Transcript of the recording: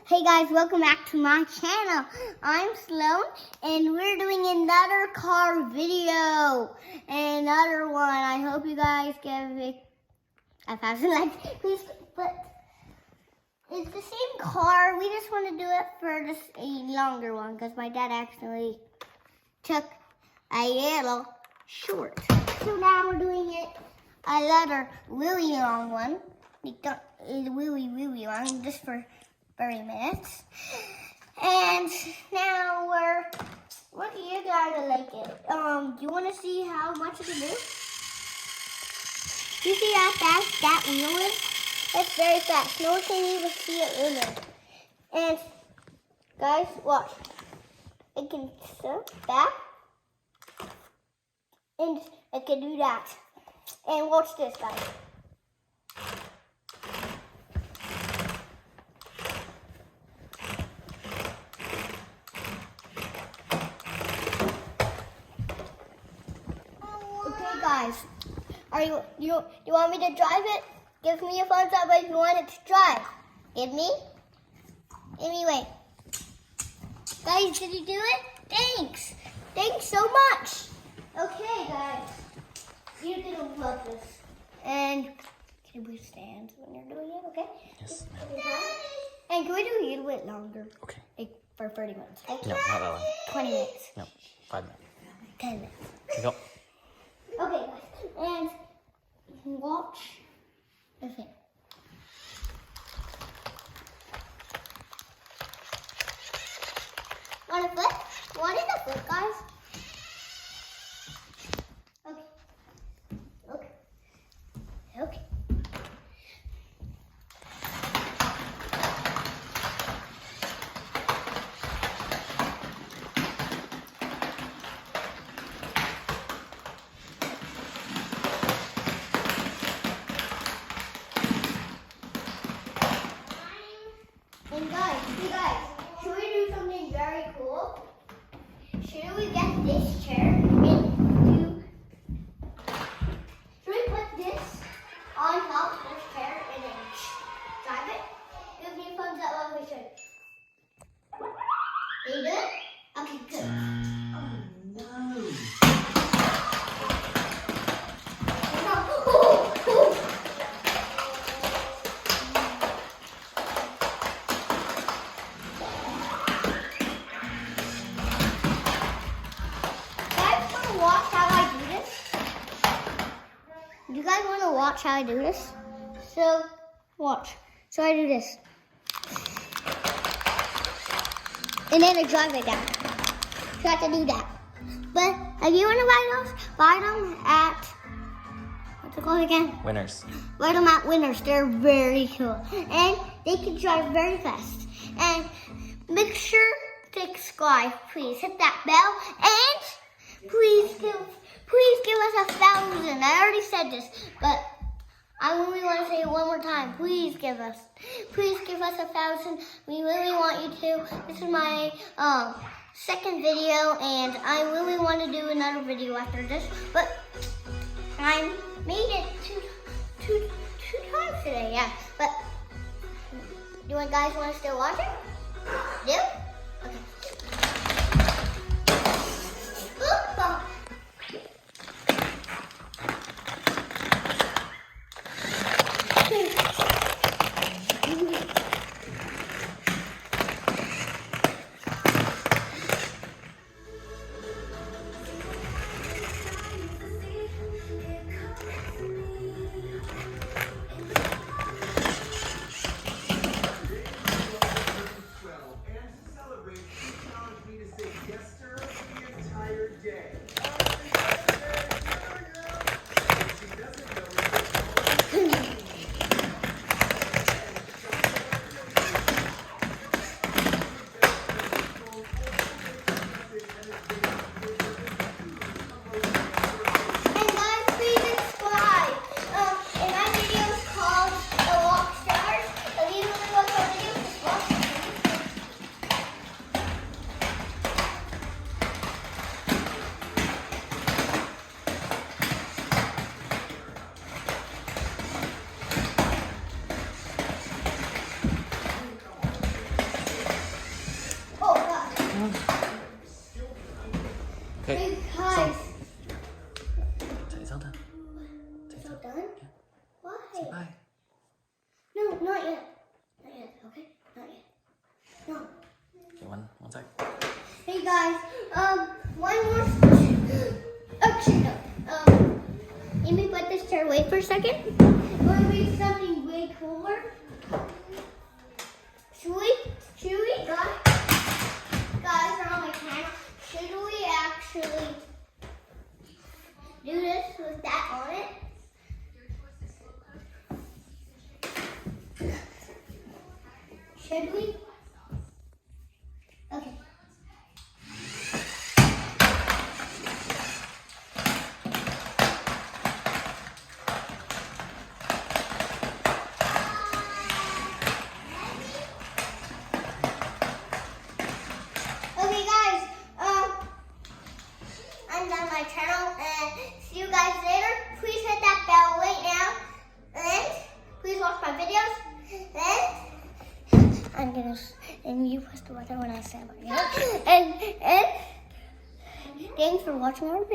Hey guys, welcome back to my channel. I'm Sloan and we're doing another car video. Another one. I hope you guys give it 1,000 likes. Please, but it's the same car. We just want to do it for just a longer one because my dad accidentally took a little short. So now we're doing it another really long one. Really long, just for 30 minutes. And now what do you guys like it? Do you want to see how much it can do? Do you see how fast that wheel is? It's very fast. No one can even see it in there. And guys, watch. It can sit back. And it can do that. And watch this, guys. Guys, you want me to drive it? Give me a thumbs up if you want it to drive. Give me wait. Guys, did you do it? Thanks. Thanks so much. Okay, guys. You're gonna love this. And can we stand when you're doing it, okay? Yes. And can we do it a little bit longer? Okay. Like for 30 minutes. Okay? No, not that long. 20 minutes. No, 5 minutes. 10 minutes. Go. Okay, guys, and watch the thing. Want a flip? Want it to flip, guys? Okay. Okay. Okay. And guys, should we do something very cool? Should we get this chair into, should we put this on top of this chair and then drive it? Give me a thumbs up when we should. Are you good? Okay, good. Oh no. You guys want to watch how I do this? So, watch. So I do this. And then I drive it down. So I have to do that. But if you want to buy them at, what's it called again? Winners. Buy them at Winners. They're very cool. And they can drive very fast. And make sure to subscribe. Please hit that bell. And please give us 1,000. I already said this, but I really want to say it one more time. Please give us 1,000. We really want you to. This is my second video, and I really want to do another video after this. But I made it two times today, yeah. But do you guys want to still watch it? Yeah. Okay. One sec. Hey guys, one more. Actually, no. Let me put this chair away for a second. I'm going to make something way cooler. Should we, guys, are on my channel. Should we actually do this with that on it? Should we? Okay. Okay, guys. I'm done my channel, and see you guys later. Please hit that bell right now, and please watch my videos. And you press the button when I say my name. And thanks for watching our video.